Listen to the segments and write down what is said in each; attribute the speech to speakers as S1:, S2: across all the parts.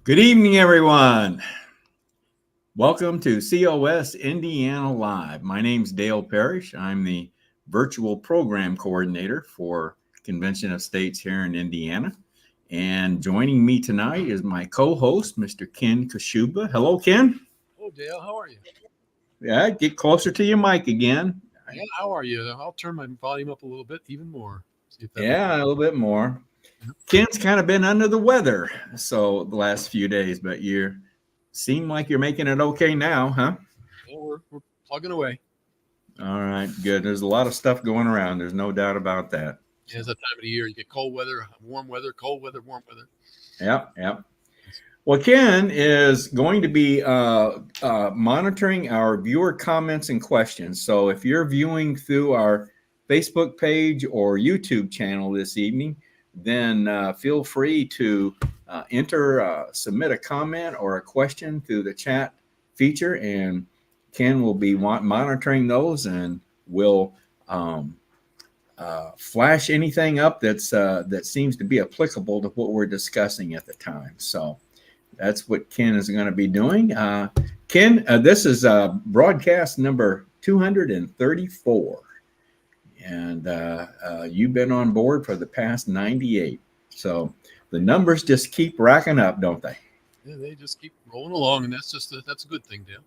S1: Good evening, everyone. Welcome to COS Indiana Live. My name's Dale Parrish. I'm the virtual program coordinator for Convention of States here in Indiana. And joining me tonight is my co-host, Mr. Ken Kashuba. Hello, Ken.
S2: Hello, Dale. How are you?
S1: Yeah, get closer to your mic again.
S2: Yeah, how are you? I'll turn my volume up a little bit, even more. See if that
S1: Yeah, a little bit more.
S2: Yep.
S1: Ken's kind of been under the weather so the last few days, but you seem like you're making it okay now, huh?
S2: Yeah, we're plugging away.
S1: All right, good. There's a lot of stuff going around. There's no doubt about that.
S2: Yeah, it's that time of the year. You get cold weather, warm weather, cold weather, warm weather.
S1: Yep. Well, Ken is going to be monitoring our viewer comments and questions. So if you're viewing through our Facebook page or YouTube channel this evening, then feel free to submit a comment or a question through the chat feature, and Ken will be monitoring those and will flash anything up that seems to be applicable to what we're discussing at the time. So that's what Ken is going to be doing. Ken, this is broadcast number 234. And you've been on board for the past 98. So the numbers just keep racking up, don't they?
S2: Yeah, they just keep rolling along, and that's a good thing, Dale.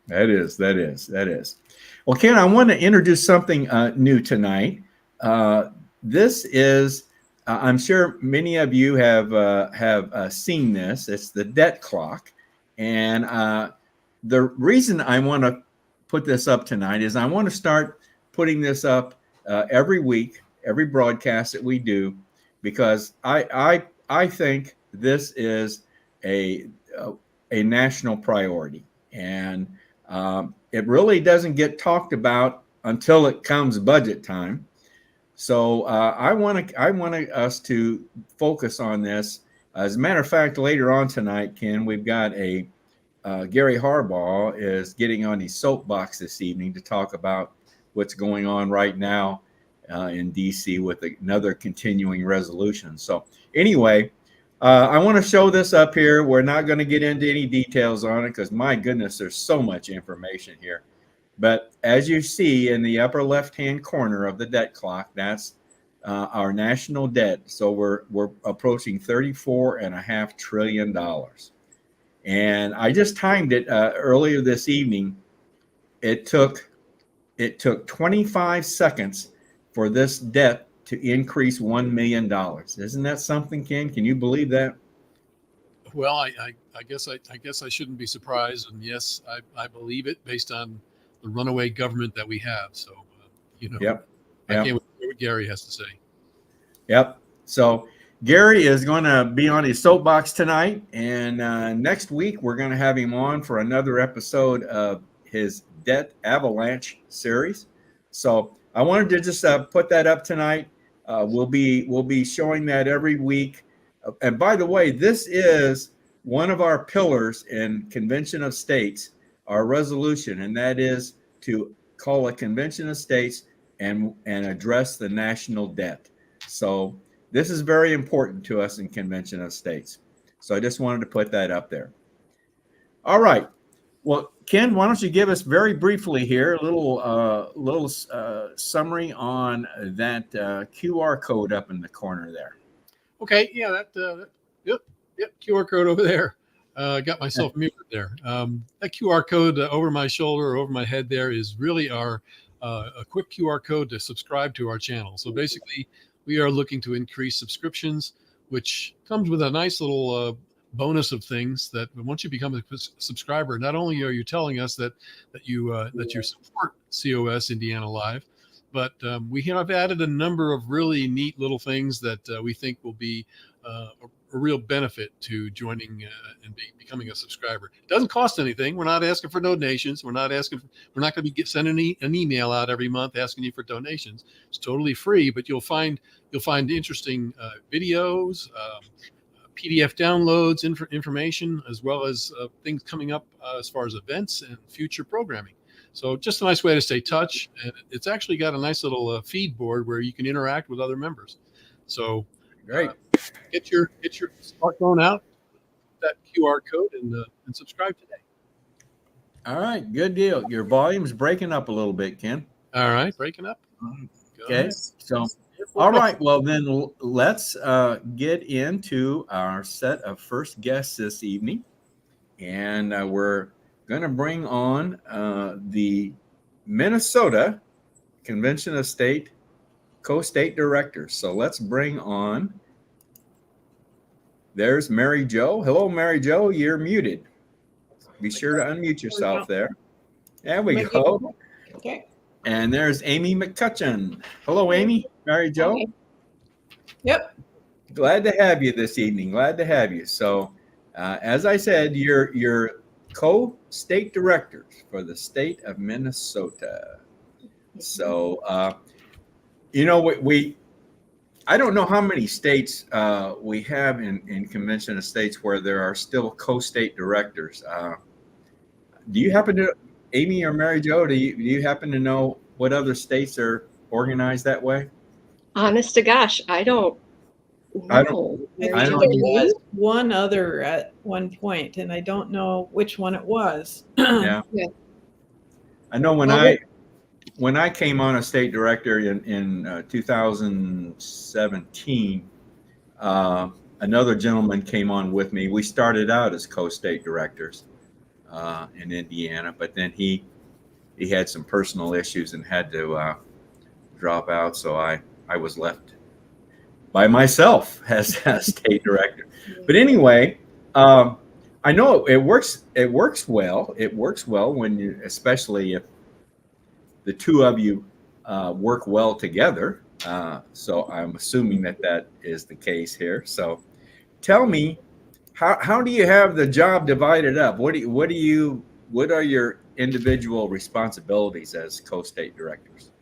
S1: That is. Well, Ken, I want to introduce something new tonight. This is, I'm sure many of you have seen this. It's the debt clock. And the reason I want to put this up tonight is I want to start putting this up every week, every broadcast that we do, because I think this is a national priority. And it really doesn't get talked about until it comes budget time. So I want us to focus on this. As a matter of fact, later on tonight, Ken, we've got Gary Harbaugh is getting on his soapbox this evening to talk about what's going on right now in D.C. with another continuing resolution. So anyway, I want to show this up here. We're not going to get into any details on it because, my goodness, there's so much information here. But as you see in the upper left-hand corner of the debt clock, that's our national debt. So we're approaching $34.5 trillion. And I just timed it earlier this evening. It took 25 seconds for this debt to increase $1 million. Isn't that something, Ken? Can you believe that?
S2: Well, I guess I shouldn't be surprised, and yes, I believe it based on the runaway government that we have. So,
S1: Yep.
S2: I can't wait to hear what Gary has to say.
S1: Yep. So Gary is going to be on his soapbox tonight, and next week we're going to have him on for another episode of his Debt Avalanche series. So I wanted to just put that up tonight. We'll be showing that every week. And by the way, this is one of our pillars in Convention of States, our resolution, and that is to call a Convention of States and address the national debt. So this is very important to us in Convention of States. So I just wanted to put that up there. All right. Well, Ken, why don't you give us very briefly here a little summary on that QR code up in the corner there.
S2: Okay, yeah, yep, QR code over there. Got myself muted there. That QR code over my shoulder or over my head there is really our a quick QR code to subscribe to our channel. So basically, we are looking to increase subscriptions, which comes with a nice little bonus of things that once you become a subscriber, not only are you telling us that you support COS Indiana Live, but we have added a number of really neat little things that we think will be a real benefit to joining and becoming a subscriber. It doesn't cost anything. We're not asking for donations. We're not going to be sending an email out every month asking you for donations. It's totally free, but you'll find interesting videos, PDF downloads, information, as well as things coming up as far as events and future programming. So just a nice way to stay in touch. And it's actually got a nice little feed board where you can interact with other members. So
S1: Great.
S2: Get your smartphone out, that QR code and subscribe today.
S1: All right, good deal. Your volume's breaking up a little bit, Ken.
S2: All right, breaking up. Go
S1: Okay,
S2: ahead.
S1: so all right, well then let's get into our set of first guests this evening, and we're going to bring on the Minnesota Convention of State Co-State Directors. So let's bring on. There's Mary Jo. Hello, Mary Jo. You're muted. Be sure to unmute yourself there. There we go.
S3: Okay.
S1: And there's Amy McCutcheon. Hello, Amy. Mary Jo.
S3: Hi. Yep.
S1: Glad to have you this evening. Glad to have you. So, as I said, you're co-state directors for the state of Minnesota. So, I don't know how many states we have in Convention of States where there are still co-state directors. Do you happen to, Amy or Mary Jo, do you happen to know what other states are organized that way?
S4: Honest to gosh, I don't know.
S1: I don't
S3: There was one other at one point, and I don't know which one it was.
S1: Yeah.
S4: Yeah.
S1: I know when I came on as state director in 2017, another gentleman came on with me. We started out as co-state directors in Indiana, but then he had some personal issues and had to drop out, so I was left by myself as state director. But anyway, I know it works. It works well. It works well when you, especially if the two of you work well together. So I'm assuming that is the case here. So tell me, how do you have the job divided up? What are your individual responsibilities as co-state directors?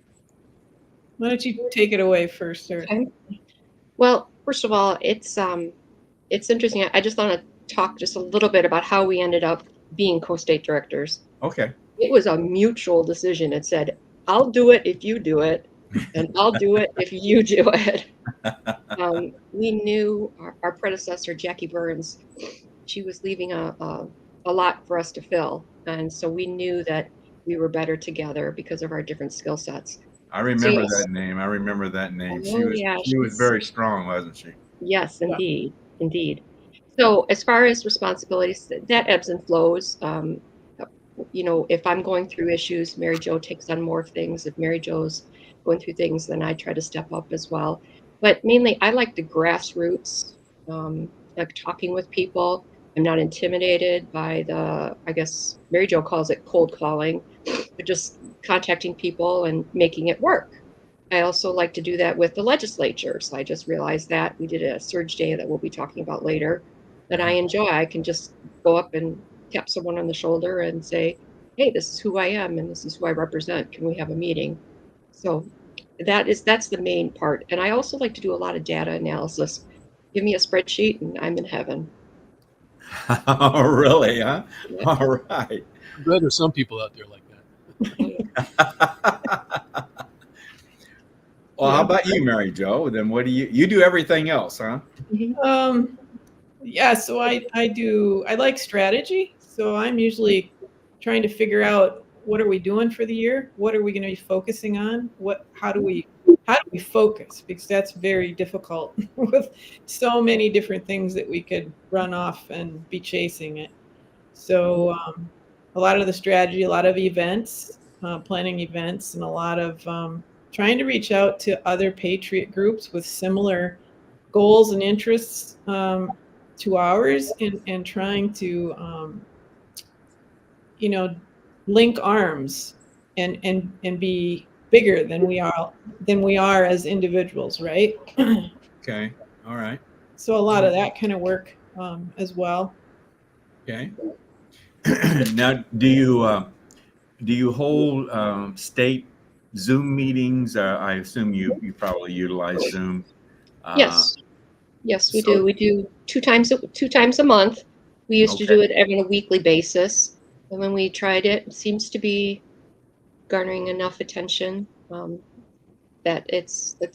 S3: Why don't you take it away first, sir?
S4: Okay. Well, first of all, it's interesting. I just want to talk just a little bit about how we ended up being co-state directors.
S1: Okay.
S4: It was a mutual decision. It said, I'll do it if you do it, and I'll do it if you do it. We knew our predecessor, Jackie Burns, she was leaving a lot for us to fill. And so we knew that we were better together because of our different skill sets.
S1: I remember
S4: Yes.
S1: that name. I remember that name.
S4: Oh, yeah,
S1: She was very strong, wasn't she?
S4: Yes, indeed. Indeed. So as far as responsibilities, that ebbs and flows. If I'm going through issues, Mary Jo takes on more things. If Mary Jo's going through things, then I try to step up as well. But mainly, I like the grassroots, like talking with people. I'm not intimidated by I guess Mary Jo calls it cold calling, but just contacting people and making it work. I also like to do that with the legislature. So I just realized that we did a surge day that we'll be talking about later that I enjoy. I can just go up and tap someone on the shoulder and say, hey, this is who I am and this is who I represent. Can we have a meeting? So that's the main part. And I also like to do a lot of data analysis. Give me a spreadsheet and I'm in heaven.
S1: Oh, really? Huh?
S4: Yeah.
S1: All right.
S2: I'm glad there's some people out there like that.
S1: Well, how about you, Mary Jo? Then what do you do everything else, huh?
S3: Yeah, so I like strategy. So I'm usually trying to figure out what are we doing for the year? What are we going to be focusing on? How do we focus? Because that's very difficult with so many different things that we could run off and be chasing it. So a lot of the strategy, a lot of events, planning events, and a lot of trying to reach out to other Patriot groups with similar goals and interests to ours, and trying to link arms and be bigger than we are as individuals, right?
S1: Okay. All right.
S3: So a lot of that kind of work as well.
S1: Okay. Now, do you hold state Zoom meetings? I assume you probably utilize Zoom.
S4: Yes, we do. We do two times a month. We used to do it on a weekly basis, and when we tried it, it seems to be garnering enough attention that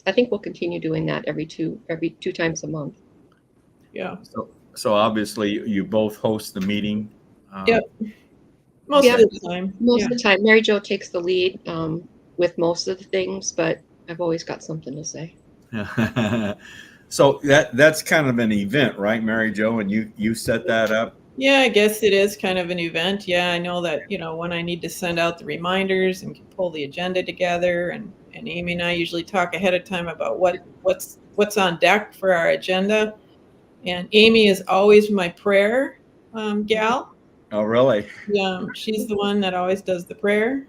S4: I think we'll continue doing that every two times a month.
S3: Yeah.
S1: So obviously you both host the meeting.
S3: Yep. Most
S4: Yeah.
S3: of the time.
S4: Most
S3: Yeah.
S4: of the time, Mary Jo takes the lead with most of the things, but I've always got something to say.
S1: So that's kind of an event, right, Mary Jo? And you set that up.
S3: Yeah, I guess it is kind of an event. Yeah, I know that, when I need to send out the reminders and pull the agenda together, and Amy and I usually talk ahead of time about what's on deck for our agenda. And Amy is always my prayer gal.
S1: Oh, really?
S3: Yeah, she's the one that always does the prayer.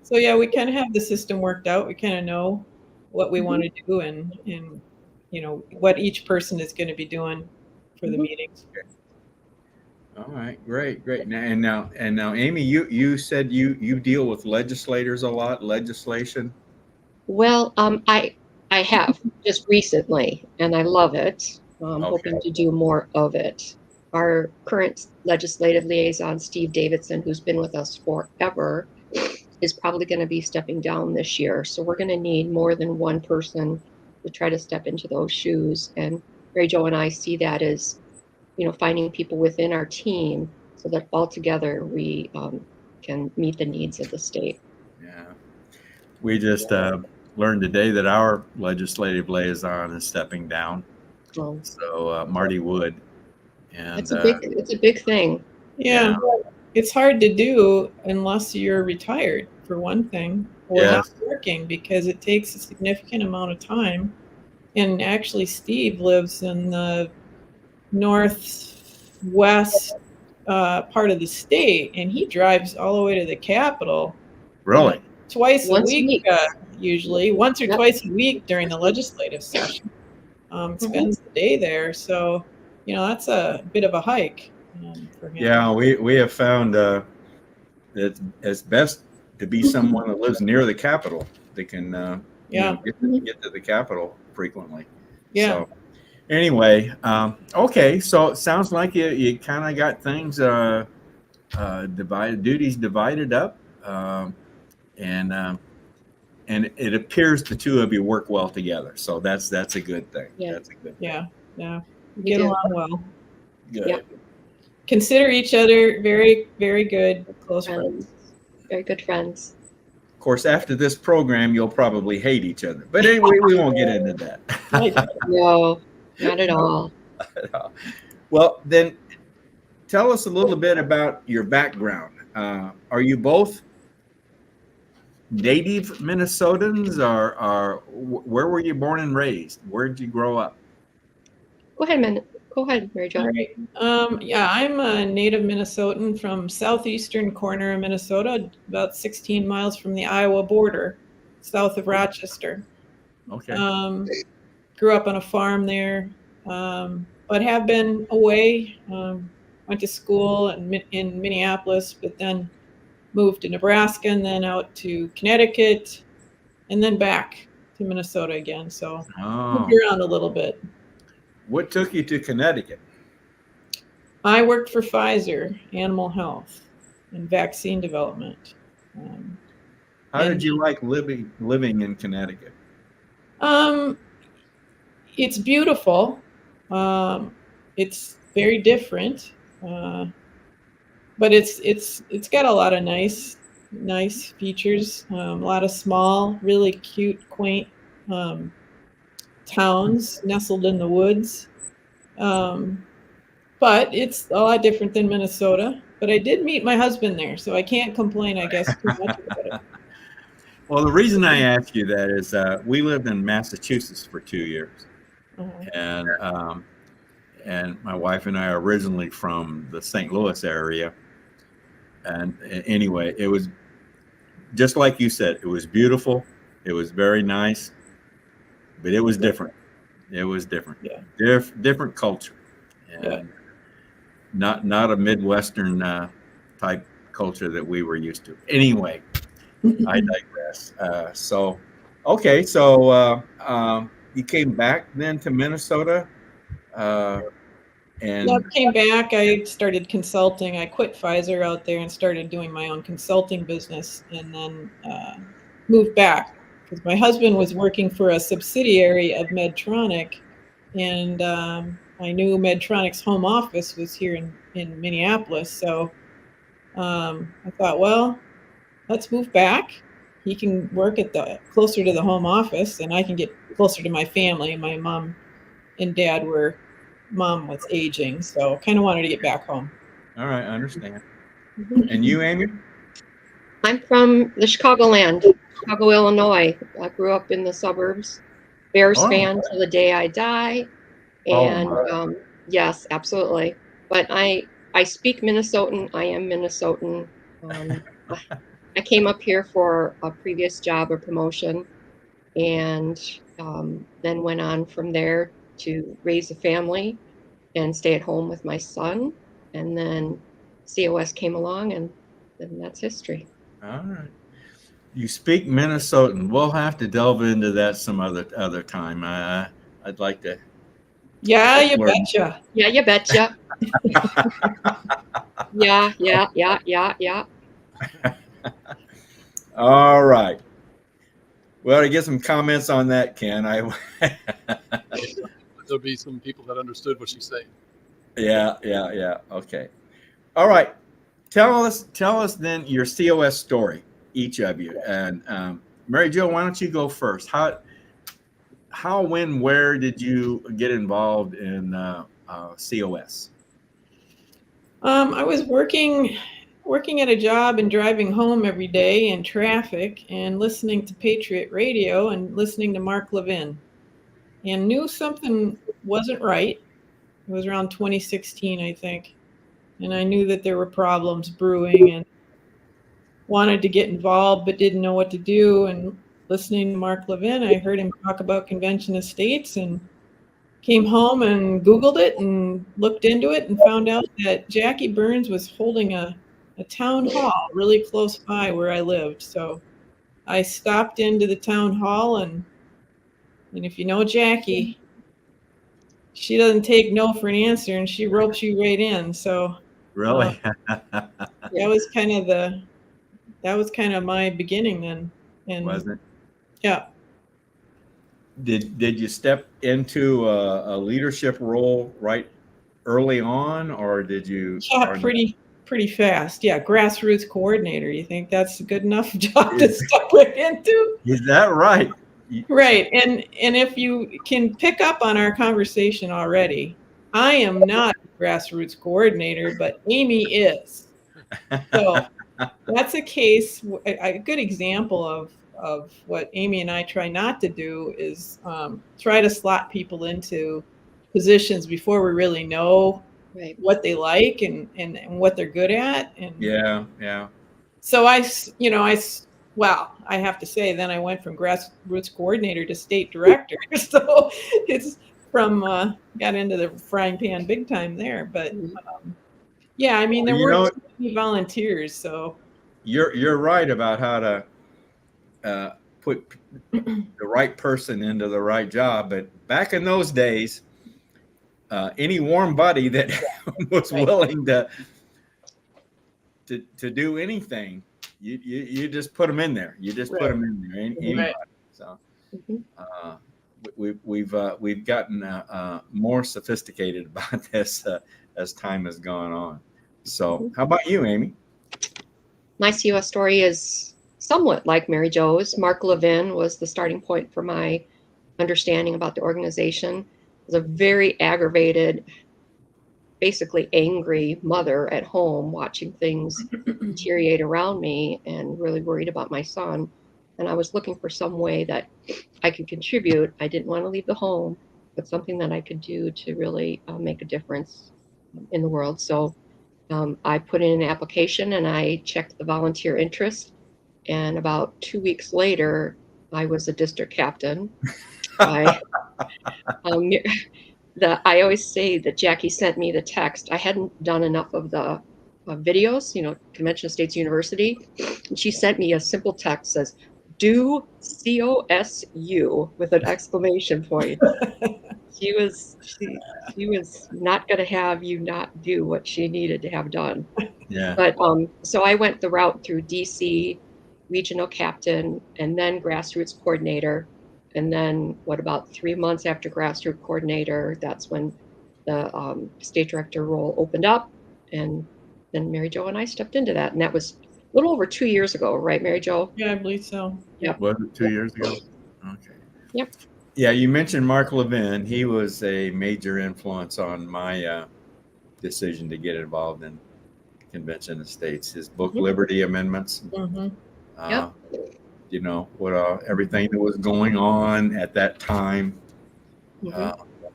S3: So yeah, we kind of have the system worked out. We kind of know what we want to do, and what each person is going to be doing for the meetings.
S1: All right, great. Now, Amy, you said you deal with legislators a lot, legislation.
S4: Well, I have just recently, and I love it. I'm hoping to do more of it. Our current legislative liaison, Steve Davidson, who's been with us forever, is probably going to be stepping down this year. So we're going to need more than one person to try to step into those shoes. And Mary Jo and I see that as, finding people within our team so that all together we can meet the needs of the state.
S1: Yeah, we just learned today that our legislative liaison is stepping down. So Marty Wood, and
S4: it's a big thing.
S3: Yeah. It's hard to do unless you're retired, for one thing, or not working, because it takes a significant amount of time. And actually, Steve lives in the northwest part of the state, and he drives all the way to the Capitol.
S1: Really?
S3: Twice a week, usually. Once or twice a week during the legislative session. Spends the day there. So, that's a bit of a hike. For him.
S1: Yeah, we have found that it's best to be someone that lives near the Capitol. They can get to the Capitol frequently.
S3: Yeah.
S1: So anyway, okay. So it sounds like you kind of got things duties divided up, and it appears the two of you work well together. So that's a good thing.
S4: Yeah.
S1: That's a good thing.
S3: Yeah. Get along well.
S1: Good.
S4: Yep.
S3: Consider each other very, very good close friends.
S4: Very good friends.
S1: Of course, after this program, you'll probably hate each other. But anyway, we won't get into that.
S4: No, not at all.
S1: Well, then tell us a little bit about your background. Are you both native Minnesotans, or where were you born and raised? Where did you grow up?
S4: Go ahead, Mary Jo.
S3: All right. I'm a native Minnesotan from southeastern corner of Minnesota, about 16 miles from the Iowa border, south of Rochester.
S1: Okay.
S3: Grew up on a farm there, but have been away. Went to school in Minneapolis, but then moved to Nebraska, and then out to Connecticut, and then back to Minnesota again. So moved around a little bit.
S1: What took you to Connecticut?
S3: I worked for Pfizer, animal health and vaccine development.
S1: How did you like living in Connecticut?
S3: It's beautiful. It's very different, but it's got a lot of nice features. A lot of small, really cute, quaint towns nestled in the woods. But it's a lot different than Minnesota. But I did meet my husband there, so I can't complain, I guess, too much about it.
S1: Well, the reason I ask you that is we lived in Massachusetts for 2 years. And my wife and I are originally from the St. Louis area. And anyway, it was just like you said, it was beautiful. It was very nice, but it was different. It was different.
S3: Yeah.
S1: Different culture. And not a Midwestern type culture that we were used to. Anyway, I digress. So you came back then to Minnesota, and
S3: I came back. I started consulting. I quit Pfizer out there and started doing my own consulting business, and then moved back because my husband was working for a subsidiary of Medtronic, and I knew Medtronic's home office was here in Minneapolis. So I thought, well, let's move back. He can work at closer to the home office, and I can get closer to my family. My mom and dad mom was aging, so kind of wanted to get back home.
S1: All right, I understand.
S4: Mhm.
S1: And you, Amy?
S4: I'm from the Chicagoland, Chicago, Illinois. I grew up in the suburbs. Bears fan till the day I die. And yes, absolutely. But I speak Minnesotan. I am Minnesotan. I came up here for a previous job or promotion, and then went on from there to raise a family and stay at home with my son. And then COS came along, and then that's history.
S1: All right. You speak Minnesotan. We'll have to delve into that some other time. I'd like to.
S3: Yeah, you
S1: learn.
S3: betcha.
S4: Yeah, you betcha. Yeah.
S1: All right. Well, to get some comments on that, Ken,
S2: There'll be some people that understood what she's saying.
S1: Yeah. Okay. All right. Tell us then your COS story, each of you. And Mary Jo, why don't you go first? How, when, where did you get involved in COS?
S3: I was working at a job and driving home every day in traffic and listening to Patriot Radio and listening to Mark Levin, and knew something wasn't right. It was around 2016, I think. And I knew that there were problems brewing and wanted to get involved, but didn't know what to do. And listening to Mark Levin, I heard him talk about convention of states and came home and Googled it and looked into it and found out that Jackie Burns was holding a town hall really close by where I lived. So I stopped into the town hall, and if you know Jackie, she doesn't take no for an answer, and she ropes you right in. So
S1: Really?
S3: that was kind of my beginning then. And
S1: Wasn't it?
S3: yeah.
S1: Did you step into a leadership role right early on, or did you?
S3: Yeah, pretty fast. Yeah, grassroots coordinator. You think that's a good enough job to step right into?
S1: Is that right?
S3: Right. And if you can pick up on our conversation already, I am not a grassroots coordinator, but Amy is. So that's a case, a good example of what Amy and I try not to do is try to slot people into positions before we really know what they like and what they're good at. And
S1: yeah.
S3: So I have to say, then I went from grassroots coordinator to state director. So it's got into the frying pan big time there. But yeah, I mean, there weren't too many volunteers. So
S1: you're right about how to put the right person into the right job. But back in those days, any warm buddy that was willing to do anything, you just put them in there. You just put them in there. Anybody. So we've gotten more sophisticated about this as time has gone on. So how about you, Amy?
S4: My COS story is somewhat like Mary Jo's. Mark Levin was the starting point for my understanding about the organization. I was a very aggravated, basically angry mother at home, watching things deteriorate around me and really worried about my son. And I was looking for some way that I could contribute. I didn't want to leave the home, but something that I could do to really make a difference in the world. So I put in an application and I checked the volunteer interest. And about 2 weeks later, I was a district captain. I always say that Jackie sent me the text. I hadn't done enough of the videos, Convention of States University. And she sent me a simple text says, "Do COSU," with an exclamation point. She was not going to have you not do what she needed to have done.
S1: Yeah.
S4: But so I went the route through DC, regional captain, and then grassroots coordinator. And then about 3 months after grassroots coordinator, that's when the state director role opened up, and then Mary Jo and I stepped into that, and that was a little over 2 years ago, right, Mary Jo?
S3: Yeah, I believe so.
S4: Yep.
S1: Was it 2 years ago? Okay.
S4: Yep.
S1: Yeah, you mentioned Mark Levin. He was a major influence on my decision to get involved in convention of states. His book, Liberty Amendments.
S3: Mhm.
S1: Uh, You know what? Everything that was going on at that time.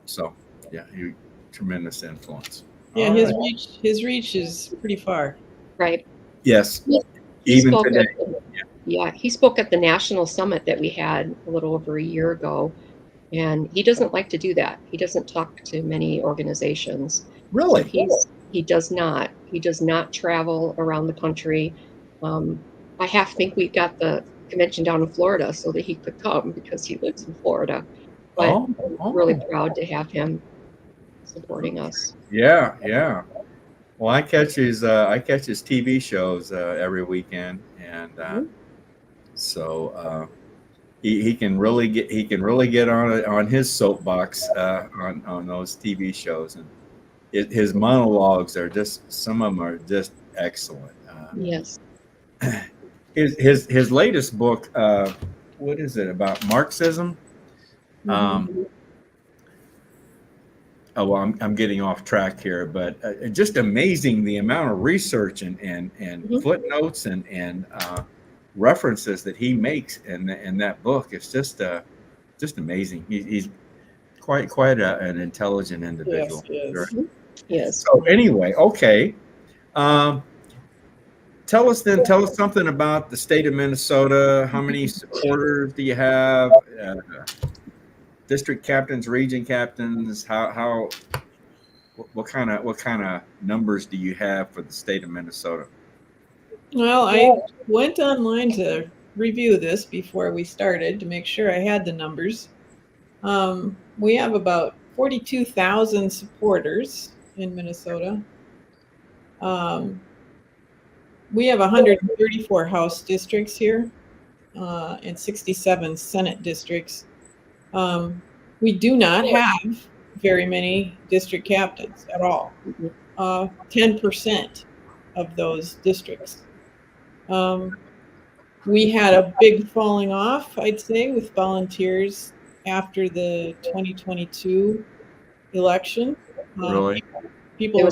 S1: So, yeah, he tremendous influence.
S3: Yeah,
S1: All
S3: his
S1: right.
S3: reach is pretty far.
S4: Right.
S1: Yes,
S4: He
S1: even
S4: spoke
S1: today.
S4: he spoke at the national summit that we had a little over a year ago, and he doesn't like to do that. He doesn't talk to many organizations. So
S1: Really?
S4: he does not travel around the country. I half think we got the convention down in Florida so that he could come because he lives in Florida. But I'm really proud to have him supporting us.
S1: Yeah, yeah. Well, I catch his TV shows every weekend, and so he can really get on his soapbox on those TV shows, and his monologues are just, some of them are just excellent.
S4: Yes.
S1: His latest book, what is it about Marxism? Oh, well, I'm getting off track here, but just amazing the amount of research and footnotes and references that he makes in that book. It's just amazing. He's quite an intelligent individual.
S3: Yes, he is.
S4: Yes.
S1: So anyway, okay. Tell us something about the state of Minnesota. How many supporters do you have? District captains, region captains, what kind of numbers do you have for the state of Minnesota?
S3: Well, I went online to review this before we started to make sure I had the numbers. We have about 42,000 supporters in Minnesota. We have 134 House districts here and 67 Senate districts. We do not have very many district captains at all. 10% of those districts. We had a big falling off, I'd say, with volunteers after the 2022 election.
S1: Really?
S3: People were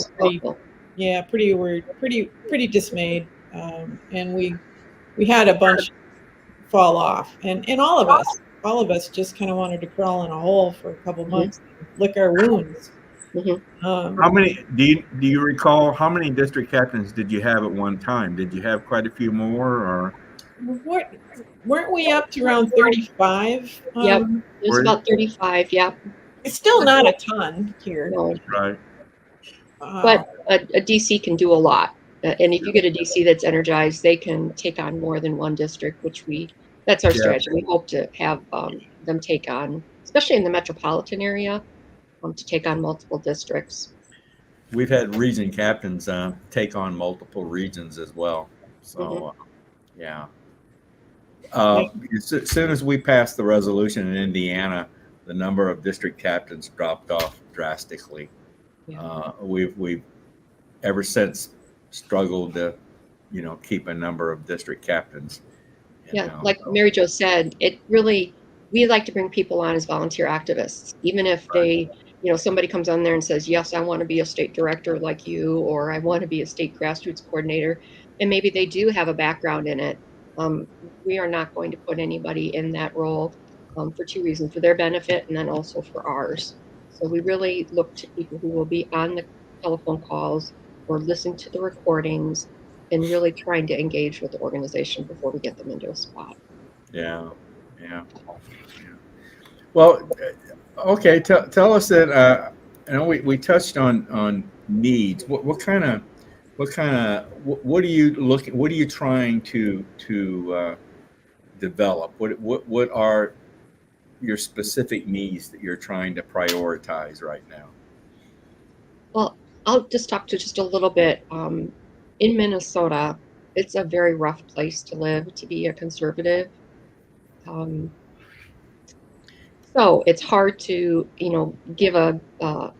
S3: pretty dismayed, and we had a bunch fall off, and all of us just kind of wanted to crawl in a hole for a couple months, and lick our wounds.
S1: How many do you recall? How many district captains did you have at one time? Did you have quite a few more, or
S3: weren't we up to around 35?
S4: Yep, it was about 35. Yep.
S3: It's still not a ton here.
S4: No.
S1: Right.
S4: But a DC can do a lot. And if you get a DC that's energized, they can take on more than one district, that's our strategy. We hope to have them take on, especially in the metropolitan area, to take on multiple districts.
S1: We've had region captains take on multiple regions as well. So, yeah. As soon as we passed the resolution in Indiana, the number of district captains dropped off drastically. We've ever since struggled to, keep a number of district captains.
S4: Like Mary Jo said, we like to bring people on as volunteer activists, even if they, somebody comes on there and says, yes, I want to be a state director like you, or I want to be a state grassroots coordinator, and maybe they do have a background in it. We are not going to put anybody in that role for two reasons: for their benefit and then also for ours. So we really look to people who will be on the telephone calls or listen to the recordings and really trying to engage with the organization before we get them into a spot.
S1: Yeah. Well, okay. Tell us that. I know we touched on needs. What are you trying to develop? What are your specific needs that you're trying to prioritize right now?
S4: Well, I'll just talk to just a little bit. In Minnesota, it's a very rough place to live, to be a conservative. So it's hard to, give a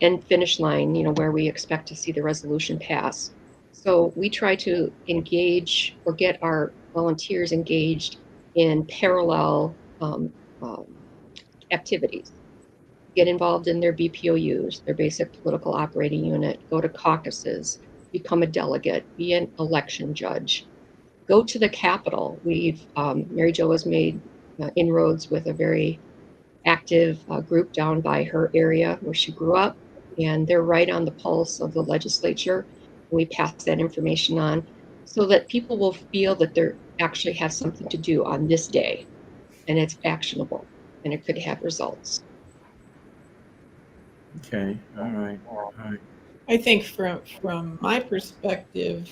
S4: end finish line, where we expect to see the resolution pass. So we try to engage or get our volunteers engaged in parallel activities. Get involved in their BPOUs, their basic political operating unit, go to caucuses, become a delegate, be an election judge, go to the Capitol. Mary Jo has made inroads with a very active group down by her area where she grew up, and they're right on the pulse of the legislature. We pass that information on so that people will feel that they actually have something to do on this day, and it's actionable, and it could have results.
S1: Okay. All right. All right.
S3: I think from my perspective,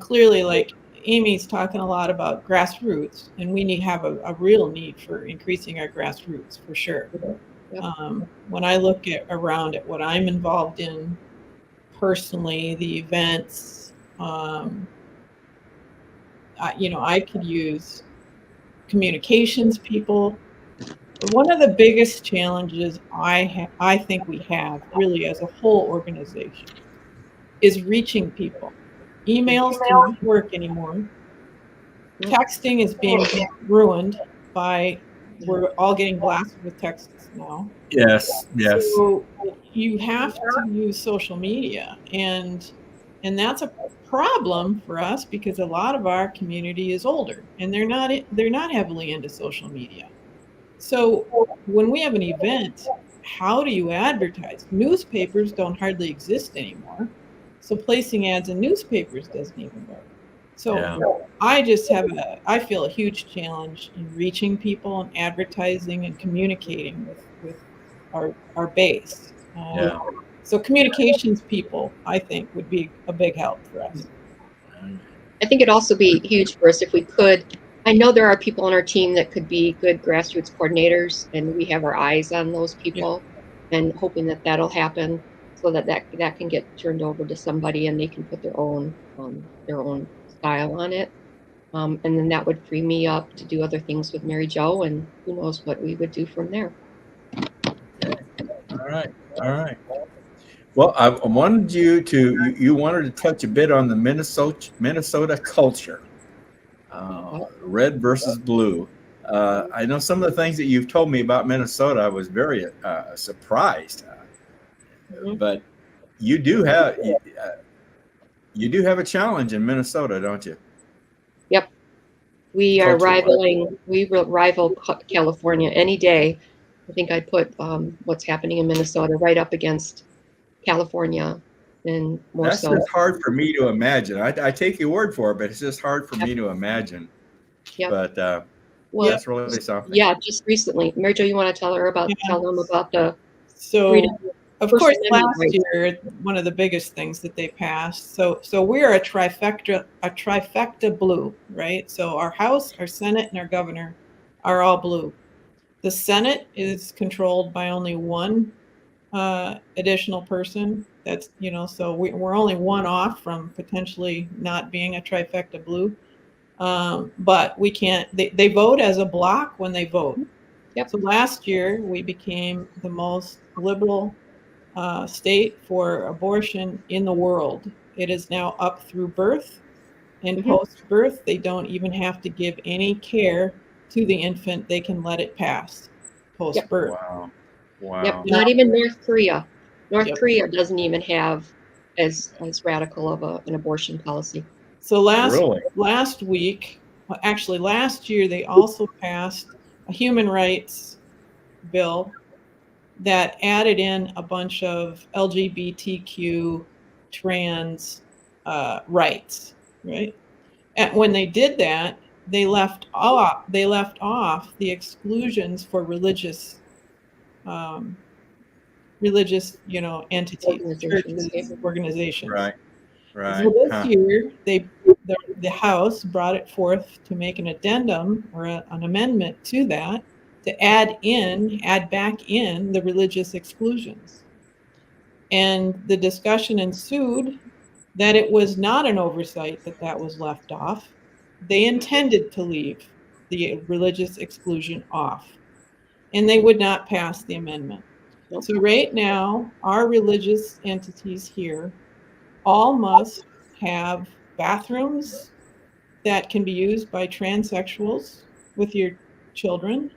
S3: clearly, like Amy's talking a lot about grassroots, and we have a real need for increasing our grassroots for sure.
S4: Yep.
S3: When I look around at what I'm involved in personally, the events, I could use communications people. One of the biggest challenges I think we have really as a whole organization is reaching people. Emails do not work anymore. Texting is being ruined we're all getting blasted with texts now.
S1: Yes. Yes.
S3: So you have to use social media, and that's a problem for us because a lot of our community is older and they're not heavily into social media. So when we have an event, how do you advertise? Newspapers don't hardly exist anymore. So placing ads in newspapers doesn't even work. So
S1: Yeah.
S3: I feel a huge challenge in reaching people and advertising and communicating with our base.
S1: Yeah.
S3: So communications people, I think, would be a big help for us.
S4: I think it'd also be huge for us if we could. I know there are people on our team that could be good grassroots coordinators, and we have our eyes on those people, and hoping that that'll happen so that can get turned over to somebody and they can put their own style on it. And then that would free me up to do other things with Mary Jo, and who knows what we would do from there.
S1: All right. All right. Well, I wanted you wanted to touch a bit on the Minnesota culture, red versus blue. I know some of the things that you've told me about Minnesota. I was very surprised, but you do have a challenge in Minnesota, don't you?
S4: Yep, we are rivaling. We will rival California any day. I think I put what's happening in Minnesota right up against California, and more
S1: That's
S4: so.
S1: just hard for me to imagine. I take your word for it, but it's just hard for me to imagine.
S4: Yep.
S1: But
S4: well,
S1: that's really something.
S4: Yeah, just recently. Mary Jo, you want to tell them about the
S3: freedom. Of course, last year, one of the biggest things that they passed. So we're a trifecta blue, right? So our House, our Senate, and our governor are all blue. The Senate is controlled by only one additional person. That's, so we're only one off from potentially not being a trifecta blue. But we can't, they vote as a block when they vote.
S4: Yep.
S3: So last year we became the most liberal state for abortion in the world. It is now up through birth, and post-birth they don't even have to give any care to the infant. They can let it pass post-birth.
S1: Wow.
S4: Yep. Not even North Korea. North Korea doesn't even have as radical of an abortion policy.
S3: So last week, actually last year, they also passed a human rights bill that added in a bunch of LGBTQ trans rights, right? And when they did that, they left off the exclusions for religious entities, churches, organizations.
S1: Right.
S3: So this year, the House brought it forth to make an addendum or an amendment to that to add back in the religious exclusions. And the discussion ensued that it was not an oversight that was left off. They intended to leave the religious exclusion off. and they would not pass the amendment.
S4: Nope.
S3: So right now, our religious entities here all must have bathrooms that can be used by transsexuals with your children.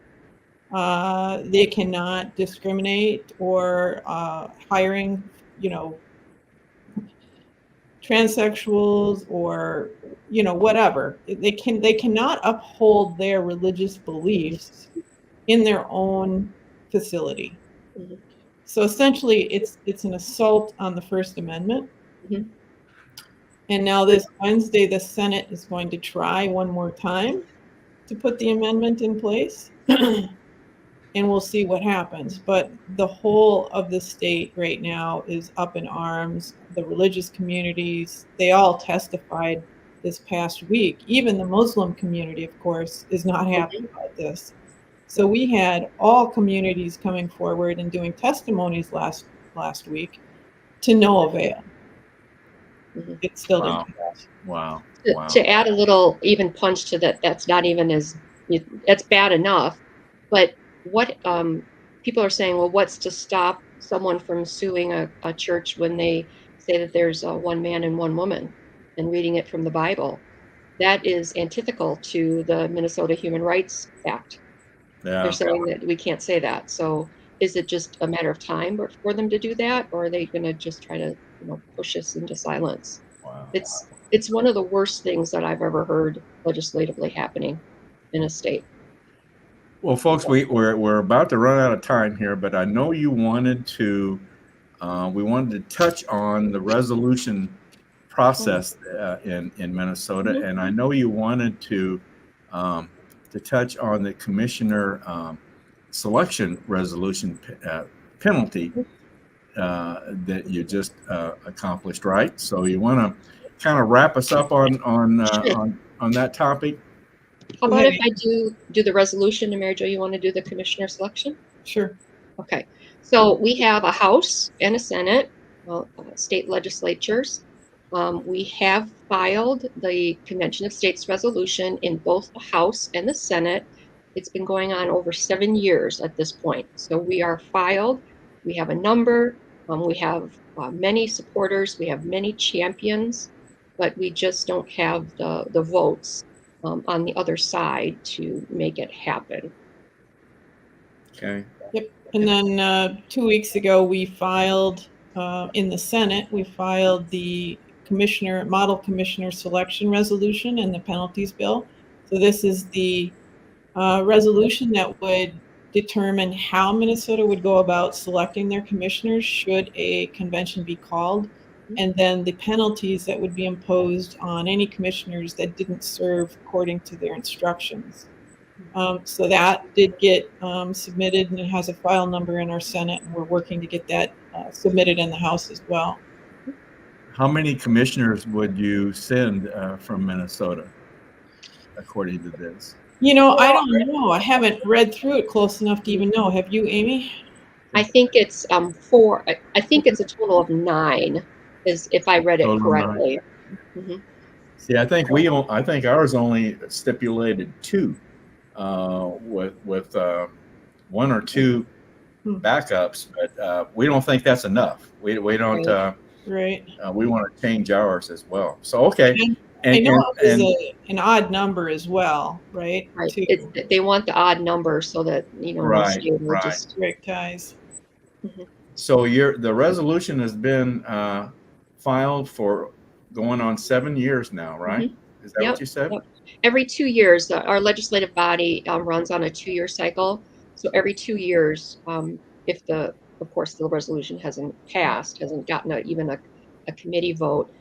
S3: They cannot discriminate or hiring, transsexuals or whatever. They cannot uphold their religious beliefs in their own facility.
S4: Mhm.
S3: So essentially, it's an assault on the First Amendment.
S4: Mhm.
S3: And now this Wednesday, the Senate is going to try one more time to put the amendment in place. And we'll see what happens. But the whole of the state right now is up in arms. The religious communities, they all testified this past week. Even the Muslim community, of course, is not happy about this. So we had all communities coming forward and doing testimonies last week to no avail.
S4: Mhm.
S3: It still
S1: Wow.
S3: didn't pass.
S1: Wow.
S4: To add a little even punch to that, that's not even that's bad enough. But what people are saying, well, what's to stop someone from suing a church when they say that there's one man and one woman and reading it from the Bible? That is antithetical to the Minnesota Human Rights Act.
S1: Yeah.
S4: They're saying that we can't say that. So is it just a matter of time for them to do that, or are they going to just try to push us into silence?
S1: Wow.
S4: It's one of the worst things that I've ever heard legislatively happening in a state.
S1: Well, folks, we're about to run out of time here, but I know you wanted to. We wanted to touch on the resolution process in Minnesota,
S4: Mhm.
S1: and I know you wanted to touch on the commissioner selection resolution penalty that you just accomplished, right? So you want to kind of wrap us up on that topic?
S4: How
S3: Go
S4: about
S3: ahead.
S4: if I do the resolution, and Mary Jo, you want to do the commissioner selection?
S3: Sure.
S4: Okay. So we have a House and a Senate, state legislatures. We have filed the Convention of States resolution in both the House and the Senate. It's been going on over 7 years at this point. So we are filed. We have a number. We have many supporters. We have many champions, but we just don't have the votes on the other side to make it happen.
S1: Okay.
S3: Yep. And then 2 weeks ago, we filed in the Senate, we filed the model commissioner selection resolution and the penalties bill. So this is the resolution that would determine how Minnesota would go about selecting their commissioners should a convention be called, and then the penalties that would be imposed on any commissioners that didn't serve according to their instructions. So that did get submitted, and it has a file number in our Senate, and we're working to get that submitted in the House as well.
S1: How many commissioners would you send from Minnesota, according to this?
S3: I don't know. I haven't read through it close enough to even know. Have you, Amy?
S4: I think it's 4. I think it's a total of 9, is if I read it
S1: Total of
S4: correctly. Mm-hmm.
S1: See, I think ours only stipulated 2, with 1 or 2 backups, but we don't think that's enough. We don't.
S3: Right.
S1: We want to change ours as well. So okay.
S3: I know it was an odd number as well, right?
S4: Right.
S3: Too.
S4: They want the odd number so that
S1: Right,
S4: state will
S1: right.
S4: just
S3: Direct ties.
S1: So the resolution has been filed for going on 7 years now, right? Is that what you said?
S4: Yep. Every 2 years, our legislative body runs on a 2-year cycle. So every 2 years, if of course the resolution hasn't passed, hasn't gotten even a committee vote,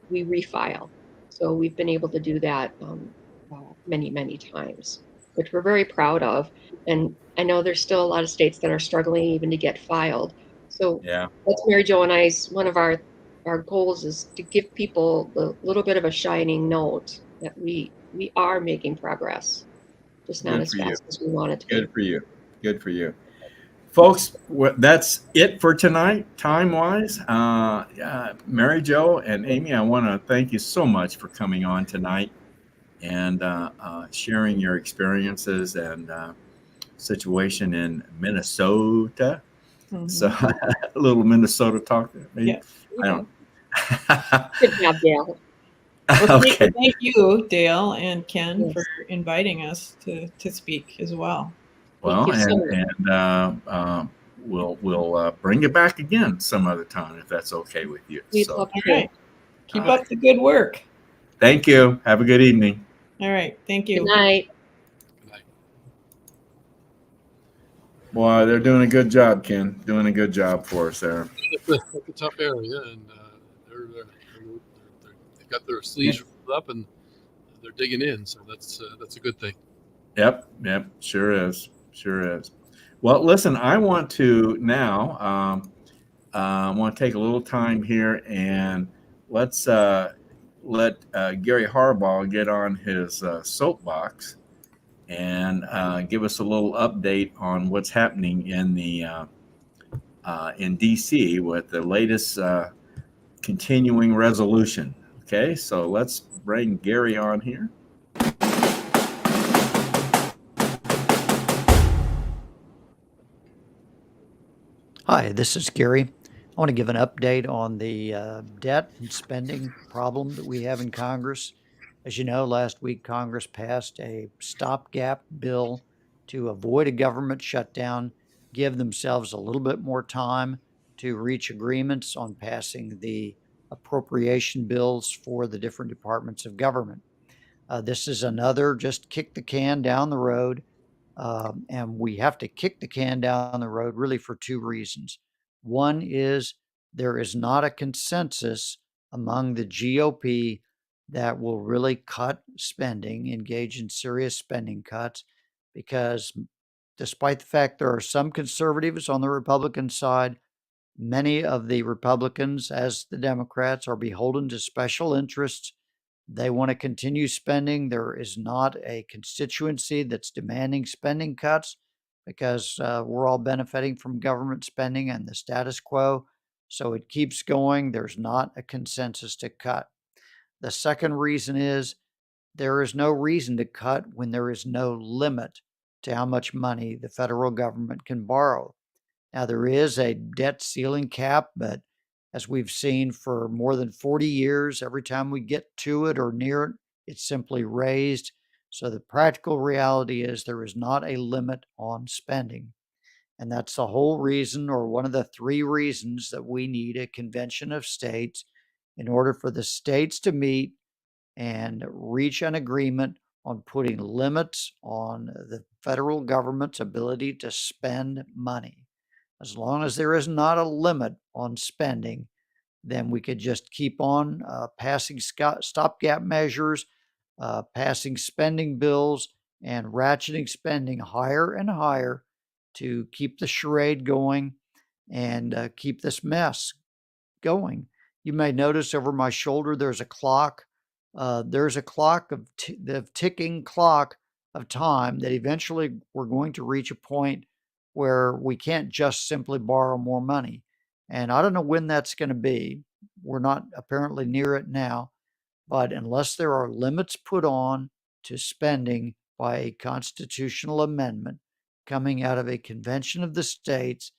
S4: we refile. So we've been able to do that many, many times, which we're very proud of. And I know there's still a lot of states that are struggling even to get filed. So
S1: Yeah.
S4: that's Mary Jo and I's, one of our goals is to give people a little bit of a shining note that we are making progress, just not as fast as we want it to be.
S1: Good for you. Good for you. Folks, that's it for tonight, time-wise. Mary Jo and Amy, I want to thank you so much for coming on tonight and sharing your experiences and situation in Minnesota.
S3: Mhm.
S1: So a little Minnesota talk. Maybe.
S3: Yeah.
S1: I don't.
S4: Good job, Dale.
S3: Well,
S1: Okay.
S3: thank you, Dale and Ken,
S4: Yes.
S3: for inviting us to speak as well.
S4: Thank
S1: Well,
S4: you so much.
S1: and we'll bring it back again some other time if that's okay with you.
S4: We'd
S1: So
S4: love
S3: All
S4: to.
S3: right. Keep up the good work.
S1: thank you. Have a good evening.
S3: All right. Thank
S4: Good
S3: you.
S4: night.
S2: Good night.
S1: Boy, they're doing a good job, Ken. Doing a good job for us there.
S2: That's a tough area, and they've got their sleeves rolled up and they're digging in. So that's a good thing.
S1: Yep. Sure is. Well, listen, I want to now. I want to take a little time here and let's let Gary Harbaugh get on his soapbox and give us a little update on what's happening in the in DC with the latest continuing resolution. Okay, so let's bring Gary on here.
S5: Hi, this is Gary. I want to give an update on the debt and spending problem that we have in Congress. As you know, last week Congress passed a stopgap bill to avoid a government shutdown, give themselves a little bit more time to reach agreements on passing the appropriation bills for the different departments of government. This is another just kick the can down the road. And we have to kick the can down the road really for two reasons. One is there is not a consensus among the GOP that will really cut spending, engage in serious spending cuts, because despite the fact there are some conservatives on the Republican side, many of the Republicans, as the Democrats, are beholden to special interests. They want to continue spending. There is not a constituency that's demanding spending cuts because we're all benefiting from government spending and the status quo. So it keeps going. There's not a consensus to cut. The second reason is there is no reason to cut when there is no limit to how much money the federal government can borrow. Now, there is a debt ceiling cap, but as we've seen for more than 40 years, every time we get to it or near it, it's simply raised. So the practical reality is there is not a limit on spending. And that's the whole reason, or one of the three reasons, that we need a convention of states in order for the states to meet and reach an agreement on putting limits on the federal government's ability to spend money. As long as there is not a limit on spending, then we could just keep on passing stopgap measures, passing spending bills, and ratcheting spending higher and higher to keep the charade going and keep this mess going. You may notice over my shoulder there's a clock. There's a clock the ticking clock of time that eventually we're going to reach a point where we can't just simply borrow more money. And I don't know when that's going to be. We're not apparently near it now. But unless there are limits put on to spending by a constitutional amendment coming out of a convention of the states,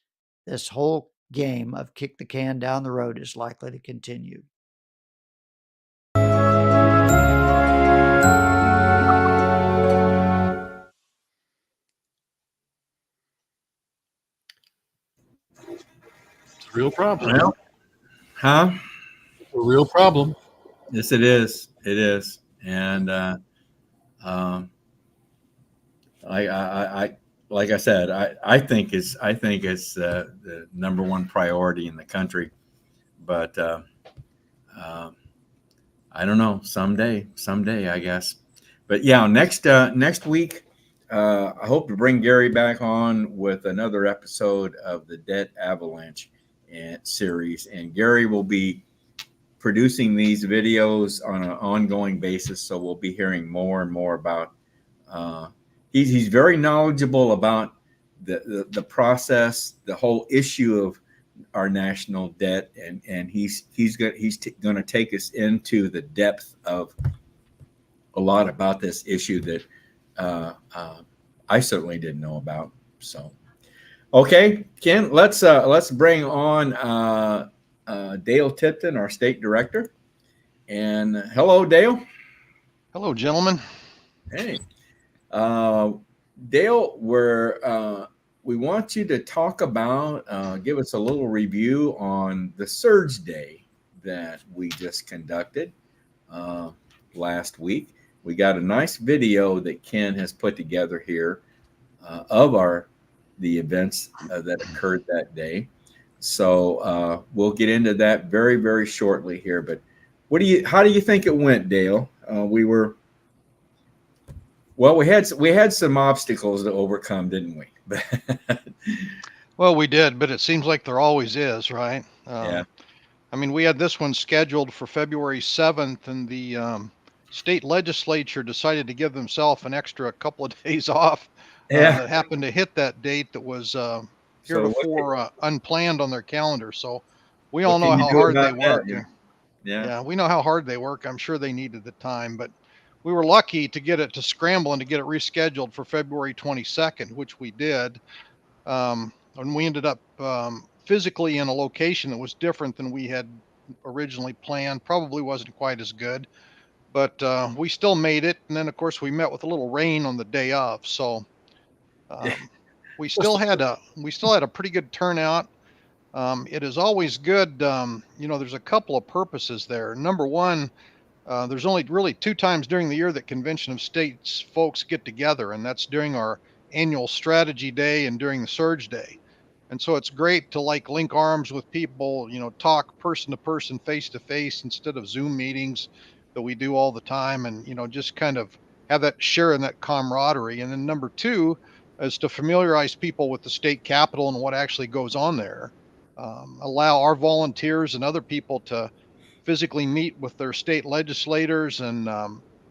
S5: this whole game of kick the can down the road is likely to continue.
S2: It's a real problem.
S1: Well, huh?
S2: It's a real problem.
S1: Yes, it is. It is, and I like I said, I think it's the number one priority in the country, but I don't know. Someday, I guess. But yeah, next week, I hope to bring Gary back on with another episode of the Debt Avalanche series, and Gary will be producing these videos on an ongoing basis. So we'll be hearing more and more about. He's very knowledgeable about the process, the whole issue of our national debt, and he's going to take us into the depth of a lot about this issue that I certainly didn't know about. So, okay, Ken, let's bring on Dale Tipton, our state director. And hello, Dale.
S6: Hello, gentlemen.
S1: Hey, Dale, we want you to talk about, give us a little review on the Surge Day that we just conducted last week. We got a nice video that Ken has put together here of the events that occurred that day. So we'll get into that very, very shortly here. But how do you think it went, Dale? We had some obstacles to overcome, didn't we?
S6: Well, we did, but it seems like there always is, right?
S1: Yeah.
S6: I mean, we had this one scheduled for February 7th, and the state legislature decided to give themselves an extra couple of days off. That happened to hit that date that was heretofore unplanned on their calendar. So we all know how hard they work. Yeah, we know how hard they work. I'm sure they needed the time, but we were lucky to get it to scramble and to get it rescheduled for February 22nd, which we did. And we ended up physically in a location that was different than we had originally planned. Probably wasn't quite as good, but we still made it. And then, of course, we met with a little rain on the day of. So we still had a pretty good turnout. It is always good. There's a couple of purposes there. Number one, there's only really 2 times during the year that Convention of States folks get together, and that's during our annual strategy day and during the Surge Day. And so it's great to link arms with people, talk person to person, face to face, instead of Zoom meetings that we do all the time, and just kind of have that share in that camaraderie. And then number 2 is to familiarize people with the state capitol and what actually goes on there. Allow our volunteers and other people to physically meet with their state legislators and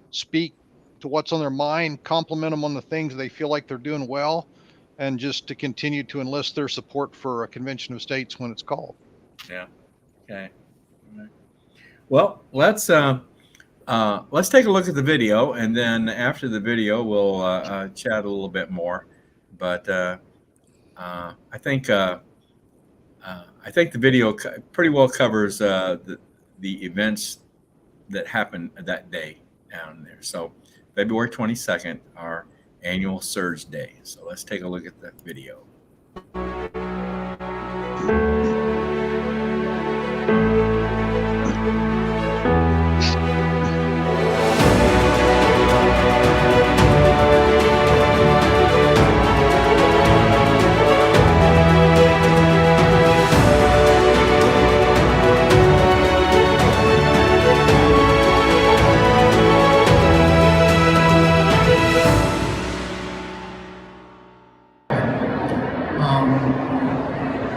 S6: speak to what's on their mind, compliment them on the things they feel like they're doing well, and just to continue to enlist their support for a Convention of States when it's called.
S1: Yeah. Okay. Well, let's take a look at the video, and then after the video, we'll chat a little bit more. But I think the video pretty well covers the events that happened that day down there. So February 22nd, our annual Surge Day. So let's take a look at the video.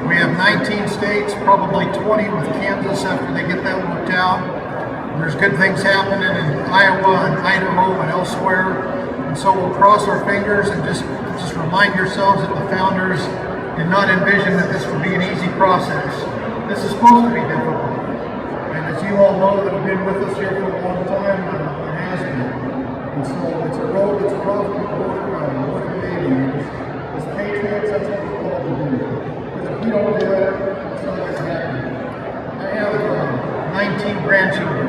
S7: We have 19 states, probably 20 with Kansas after they get that worked out. There's good things happening in Iowa and Idaho and elsewhere. And so we'll cross our fingers and just remind yourselves that the founders did not envision that this would be an easy process. This is supposed to be difficult. And as you all know that have been with us here for a long time, it has been. And so it's a road that's rough to overcome, worth maybe. As patriots, that's what we're called to do. Because if we don't do it, it's not going to happen. I have 19 grandchildren,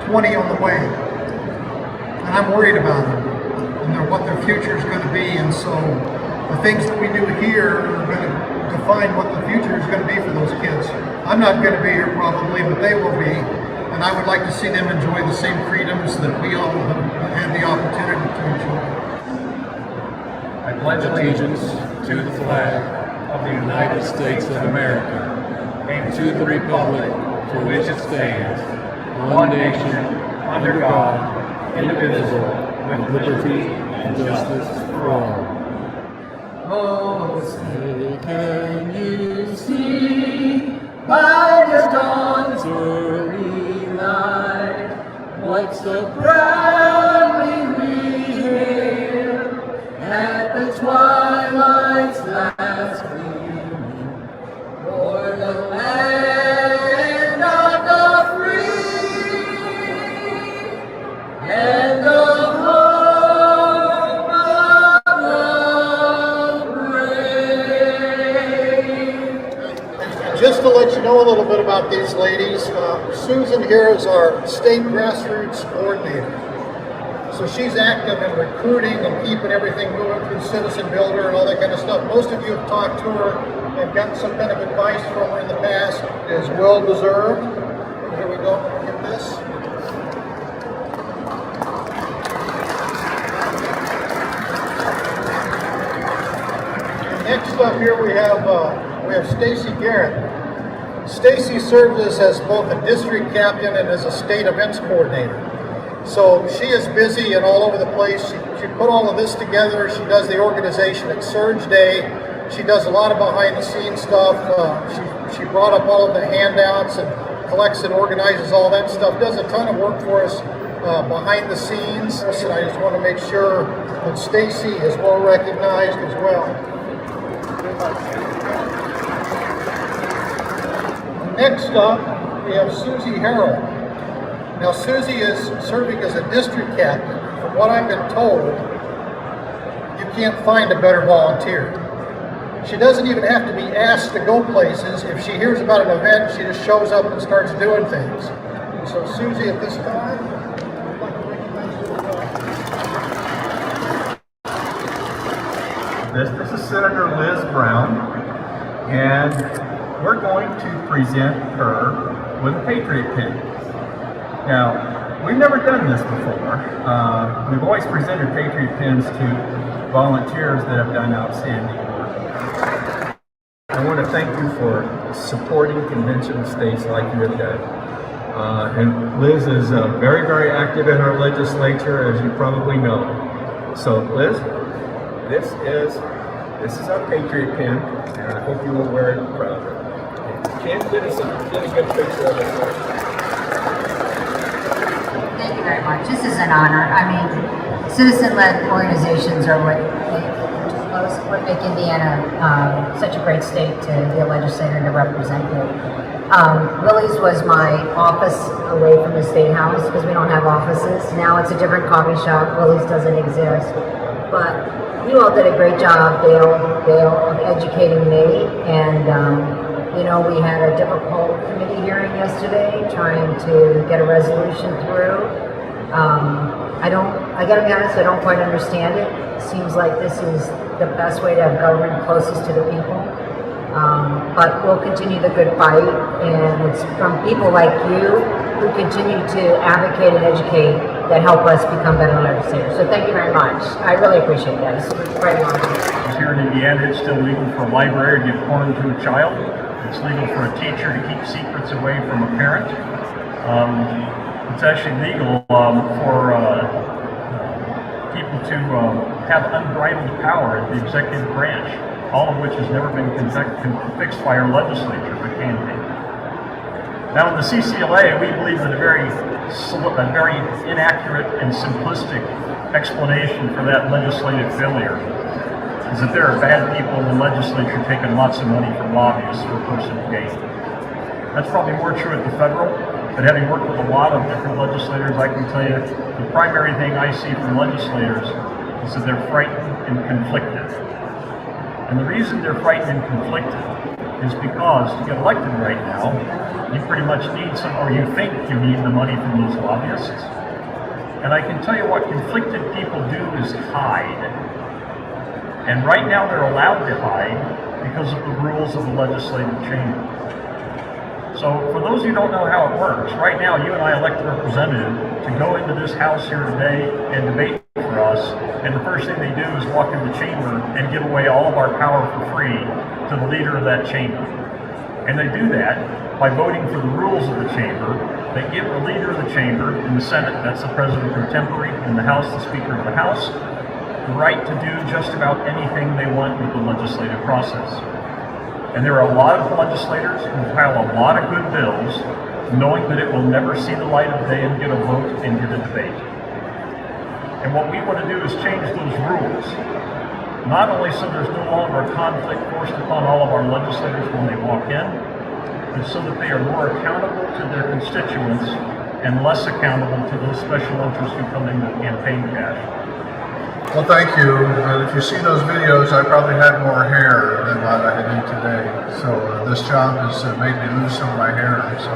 S7: 20 on the way, and I'm worried about them and what their future is going to be. And so the things that we do here are going to define what the future is going to be for those kids. I'm not going to be here probably, but they will be. And I would like to see them enjoy the same freedoms that we all have had the opportunity to enjoy.
S8: I pledge allegiance to the flag of the United States of America and to the republic for which it stands, one nation, under God, indivisible, with liberty and justice for all. Oh, say can you see by the dawn's early light what so proudly we hailed at the twilight's last gleaming o'er the land of the free and the home of
S7: just to let you know a little bit about these ladies, Susan here is our state grassroots coordinator. So she's active in recruiting and keeping everything moving through Citizen Builder and all that kind of stuff. Most of you have talked to her and gotten some kind of advice from her in the past. It is well deserved. Here we go. Get this. Next up here we have Stacy Garrett. Stacy serves as both a district captain and as a state events coordinator. So she is busy and all over the place. She put all of this together. She does the organization at Surge Day. She does a lot of behind the scenes stuff. She brought up all of the handouts and collects and organizes all that stuff. Does a ton of work for us behind the scenes. And I just want to make sure that Stacy is well recognized as well. Next up, we have Susie Harrell. Now, Susie is serving as a district captain. From what I've been told, you can't find a better volunteer. She doesn't even have to be asked to go places. If she hears about an event, she just shows up and starts doing things. So, Susie, at this time, I'd like to recognize you.
S1: This is Senator Liz Brown, and we're going to present her with a Patriot pin. Now, we've never done this before. We've always presented Patriot pins to volunteers that have done outstanding work. I want to thank you for supporting convention states like you have done. And Liz is very, very active in our legislature, as you probably know. So, Liz, this is our Patriot pin, and I hope you will wear it proudly. Can't get a good picture of it.
S9: Thank you very much. This is an honor. I mean, citizen-led organizations are what make Indiana such a great state to be a legislator and to represent you. Willie's was my office away from the State House because we don't have offices. Now it's a different coffee shop. Willie's doesn't exist. But you all did a great job, Dale, of educating me. And, you know, we had a difficult committee hearing yesterday trying to get a resolution through. I gotta be honest, I don't quite understand it. It seems like this is the best way to have government closest to the people. But we'll continue the good fight, and it's from people like you who continue to advocate and educate that help us become better legislators. So thank you very much. I really appreciate that. It's quite an honor.
S10: Here in Indiana, it's still legal for a library to give porn to a child. It's legal for a teacher to keep secrets away from a parent. It's actually legal for people to have unbridled power in the executive branch, all of which has never been fixed by our legislature, but can be. Now in the CCLA, we believe that a very inaccurate and simplistic explanation for that legislative failure is that there are bad people in the legislature taking lots of money from lobbyists for personal gain. That's probably more true at the federal, but having worked with a lot of different legislators, I can tell you the primary thing I see from legislators is that they're frightened and conflicted. And the reason they're frightened and conflicted is because to get elected right now, you pretty much need or you think you need the money from those lobbyists. And I can tell you what conflicted people do is hide. And right now they're allowed to hide because of the rules of the legislative chamber. So for those who don't know how it works, right now you and I elect a representative to go into this house here today and debate for us, and the first thing they do is walk in the chamber and give away all of our power for free to the leader of that chamber. And they do that by voting for the rules of the chamber. They give the leader of the chamber in the Senate, that's the president pro tempore, in the House, the Speaker of the House, the right to do just about anything they want with the legislative process. And there are a lot of legislators who file a lot of good bills knowing that it will never see the light of day and get a vote and get a debate. And what we want to do is change those rules, not only so there's no longer a conflict forced upon all of our legislators when they walk in, but so that they are more accountable to their constituents and less accountable to those special interests who come in with campaign cash.
S11: Well, thank you. If you see those videos, I probably had more hair than what I do today. So this job has made me lose some of my hair. So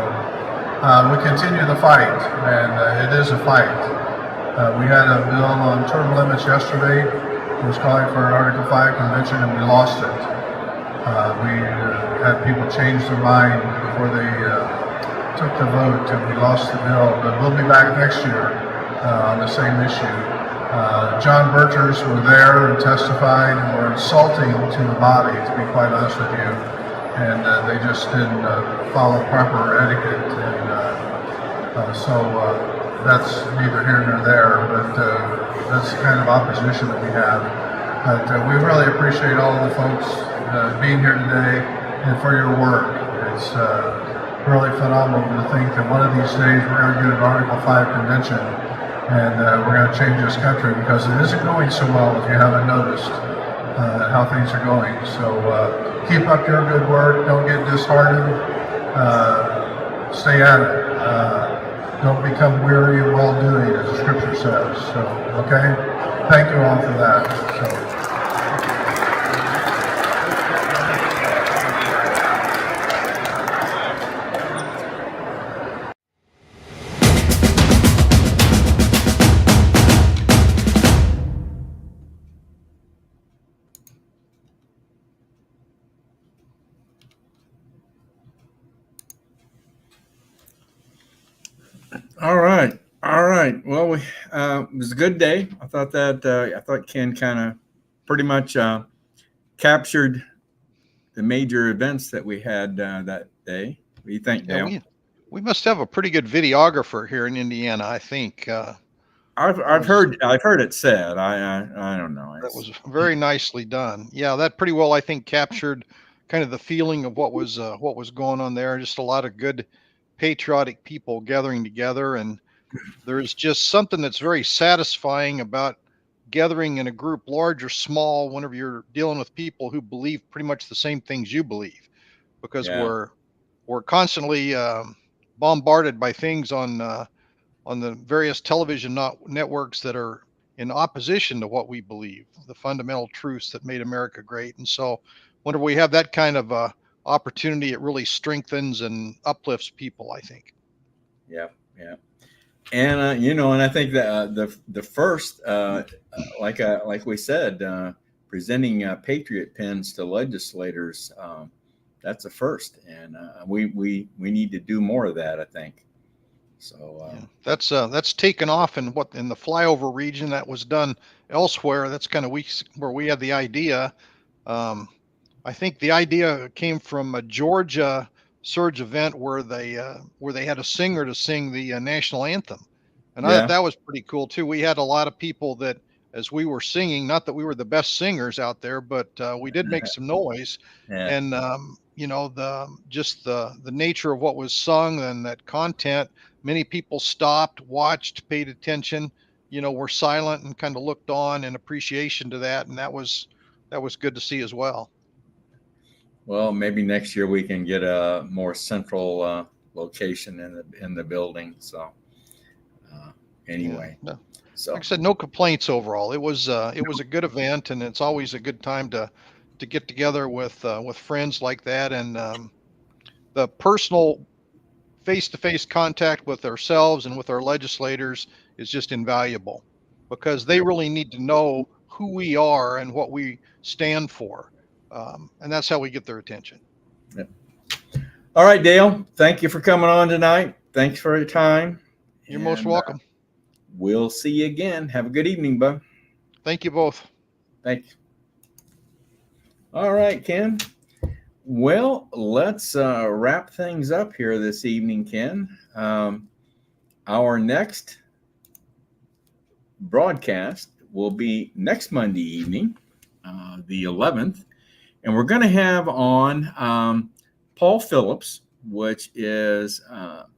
S11: we continue the fight, and it is a fight. We had a bill on term limits yesterday. It was calling for an Article 5 convention, and we lost it. We had people change their mind before they took the vote, and we lost the bill. But we'll be back next year on the same issue. John Birchers were there and testified and were insulting to the body, to be quite honest with you, and they just didn't follow proper etiquette, and so that's neither here nor there, but that's the kind of opposition that we have. But we really appreciate all of the folks being here today and for your work. It's really phenomenal to think that one of these days we're going to get an Article 5 convention, and we're going to change this country, because it isn't going so well, if you haven't noticed how things are going. So keep up your good work. Don't get disheartened. Stay at it. Don't become weary of well-doing, as the scripture says. So, okay? Thank you all for that. So.
S1: All right. Well, it was a good day. I thought Ken kind of pretty much captured the major events that we had that day. What do you think, Dale?
S6: Yeah, we must have a pretty good videographer here in Indiana, I think.
S1: I've heard it said. I don't know.
S6: That was very nicely done. Yeah, that pretty well, I think, captured kind of the feeling of what was going on there. Just a lot of good patriotic people gathering together, and there's just something that's very satisfying about gathering in a group, large or small, whenever you're dealing with people who believe pretty much the same things you believe, because we're constantly bombarded by things on the various television networks that are in opposition to what we believe, the fundamental truths that made America great. And so whenever we have that kind of opportunity, it really strengthens and uplifts people, I think.
S1: Yeah. And and I think that the first, like we said, presenting patriot pins to legislators, that's a first, and we need to do more of that, I think. So
S6: that's taken off in the flyover region. That was done elsewhere. That's kind of where we had the idea. I think the idea came from a Georgia Surge event where they had a singer to sing the national anthem, and I thought that was pretty cool too. We had a lot of people that, as we were singing, not that we were the best singers out there, but we did make some noise, and the nature of what was sung and that content. Many people stopped, watched, paid attention. Were silent and kind of looked on in appreciation to that, and that was good to see as well.
S1: Well, maybe next year we can get a more central location in the building. So anyway, so
S6: like I said, no complaints overall. It was a good event, and it's always a good time to get together with friends like that, and the personal face-to-face contact with ourselves and with our legislators is just invaluable, because they really need to know who we are and what we stand for. And that's how we get their attention.
S1: Yep. All right, Dale, thank you for coming on tonight. Thanks for your time.
S6: You're most welcome.
S1: We'll see you again. Have a good evening, bud.
S6: Thank you both.
S1: Thank you. All right, Ken. Well, let's wrap things up here this evening, Ken. Our next broadcast will be next Monday evening, the 11th. And we're going to have on Paul Phillips, which is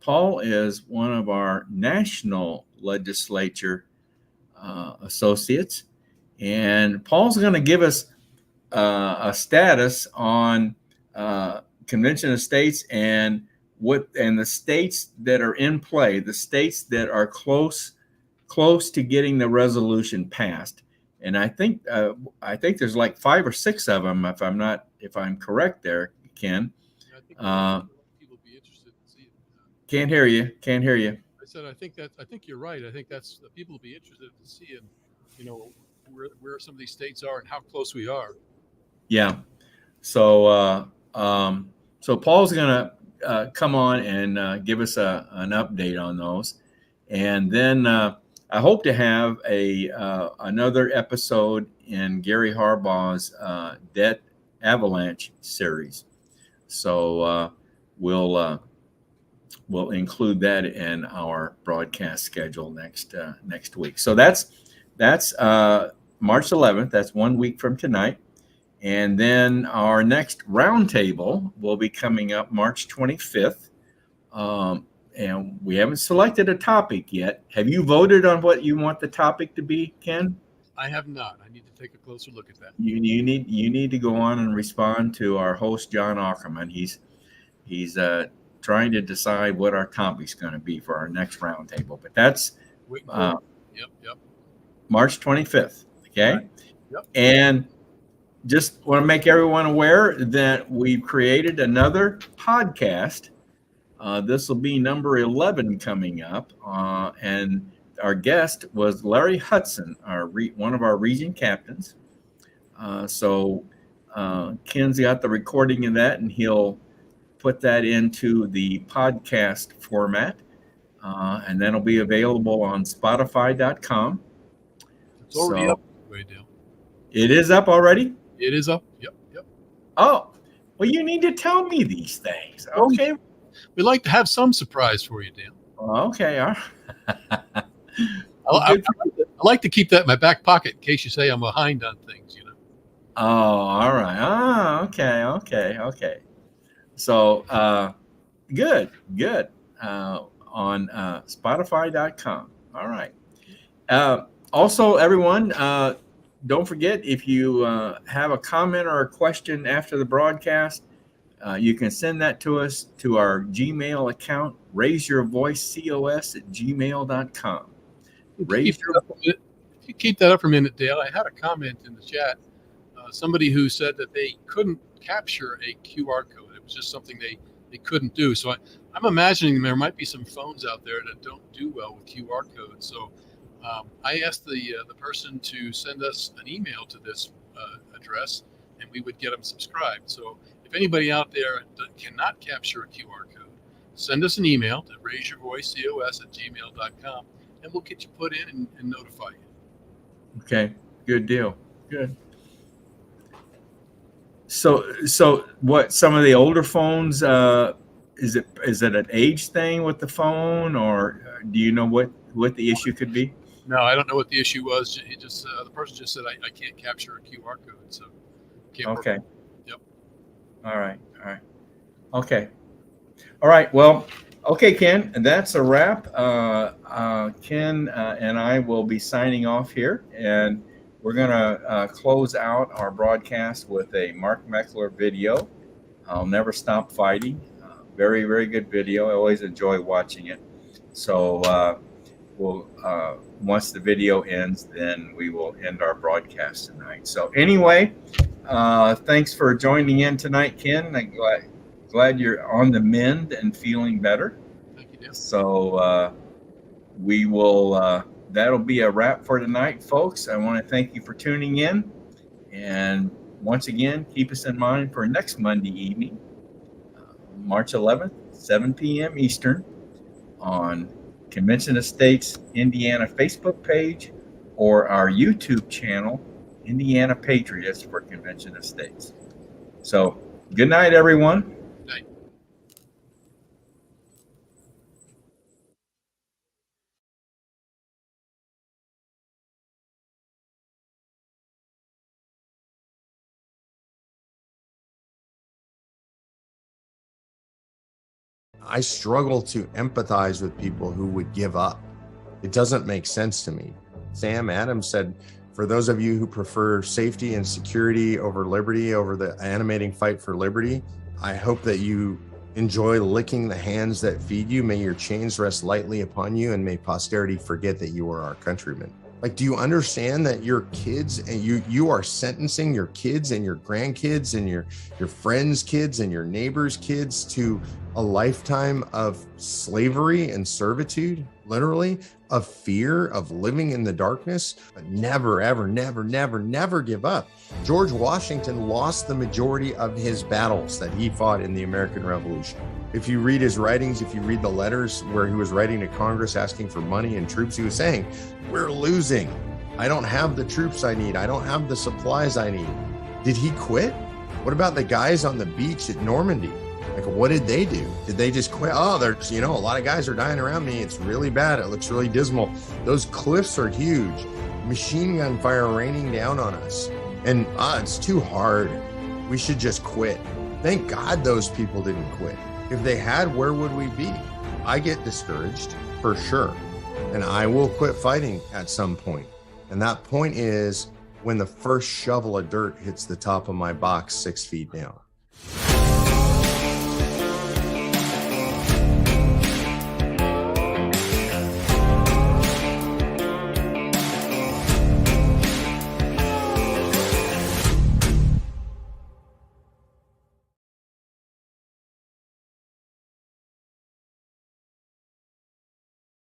S1: Paul is one of our national legislature associates. And Paul's going to give us a status on Convention of States and the states that are in play, the states that are close to getting the resolution passed. and I think there's like 5 or 6 of them, if I'm correct there, Ken.
S2: I think people be interested in seeing.
S1: Can't hear you. Can't hear you.
S2: I said I think you're right. I think that's people will be interested in seeing, where some of these states are and how close we are.
S1: Yeah. So so Paul's gonna come on and give us an update on those, and then I hope to have another episode in Gary Harbaugh's debt avalanche series. So we'll include that in our broadcast schedule next week. So that's March 11th. That's 1 week from tonight. And then our next roundtable will be coming up March 25th. And we haven't selected a topic yet. Have you voted on what you want the topic to be, Ken?
S2: I have not. I need to take a closer look at that.
S1: You need to go on and respond to our host, John Ackerman. He's trying to decide what our topic's going to be for our next roundtable. But that's
S2: Yep.
S1: March 25th. Okay.
S2: Right. Yep.
S1: And just want to make everyone aware that we've created another podcast. This will be number 11 coming up. And our guest was Larry Hudson, one of our region captains. So Ken's got the recording of that, and he'll put that into the podcast format. And that'll be available on Spotify.com.
S2: It's already up. Dale.
S1: It is up already?
S2: It is up. Yep.
S1: Oh, well, you need to tell me these things. Okay.
S2: We like to have some surprise for you, Dale.
S1: Okay. All right.
S2: I like to keep that in my back pocket in case you say I'm behind on things,
S1: Oh, all right. Okay. So, good. On Spotify.com. All right. Also, everyone, don't forget, if you have a comment or a question after the broadcast, you can send that to us to our Gmail account, raiseyourvoicecos@gmail.com.
S2: If you keep that up for a minute, Dale, I had a comment in the chat. Somebody who said that they couldn't capture a QR code. It was just something they couldn't do. So I'm imagining there might be some phones out there that don't do well with QR codes. So I asked the person to send us an email to this address, and we would get them subscribed. So if anybody out there that cannot capture a QR code, send us an email to raiseyourvoicecos@gmail.com, and we'll get you put in and notify you.
S1: Okay, good deal. Good. So what? Some of the older phones, is it an age thing with the phone, or do you know what the issue could be?
S2: No, I don't know what the issue was. It just the person just said I can't capture a QR code, so can't work.
S1: Okay.
S2: Yep.
S1: All right. Okay. All right. Well, okay, Ken, that's a wrap. Ken and I will be signing off here, and we're going to close out our broadcast with a Mark Meckler video. I'll Never Stop Fighting. Very, very good video. I always enjoy watching it. So we'll once the video ends, then we will end our broadcast tonight. So anyway, thanks for joining in tonight, Ken. I'm glad you're on the mend and feeling better.
S2: Thank you, Dale.
S1: So we will. That'll be a wrap for tonight, folks. I want to thank you for tuning in, and once again, keep us in mind for next Monday evening, March 11th, 7 p.m. Eastern, on Convention Estates Indiana Facebook page or our YouTube channel, Indiana Patriots for Convention Estates. So, good night, everyone.
S12: I struggle to empathize with people who would give up. It doesn't make sense to me. Sam Adams said, for those of you who prefer safety and security over liberty, over the animating fight for liberty, I hope that you enjoy licking the hands that feed you. May your chains rest lightly upon you, and may posterity forget that you are our countrymen. Like, do you understand that your kids and you are sentencing your kids and your grandkids and your friends' kids and your neighbors' kids to a lifetime of slavery and servitude, literally, of fear, of living in the darkness? But never, ever, never, never, never give up. George Washington lost the majority of his battles that he fought in the American Revolution. If you read his writings, if you read the letters where he was writing to Congress asking for money and troops, he was saying, we're losing. I don't have the troops I need. I don't have the supplies I need. Did he quit? What about the guys on the beach at Normandy? Like, what did they do? Did they just quit? Oh, there's, a lot of guys are dying around me. It's really bad. It looks really dismal. Those cliffs are huge. Machine gun fire raining down on us. And it's too hard. We should just quit. Thank God those people didn't quit. If they had, where would we be? I get discouraged, for sure. And I will quit fighting at some point. And that point is when the first shovel of dirt hits the top of my box 6 feet down.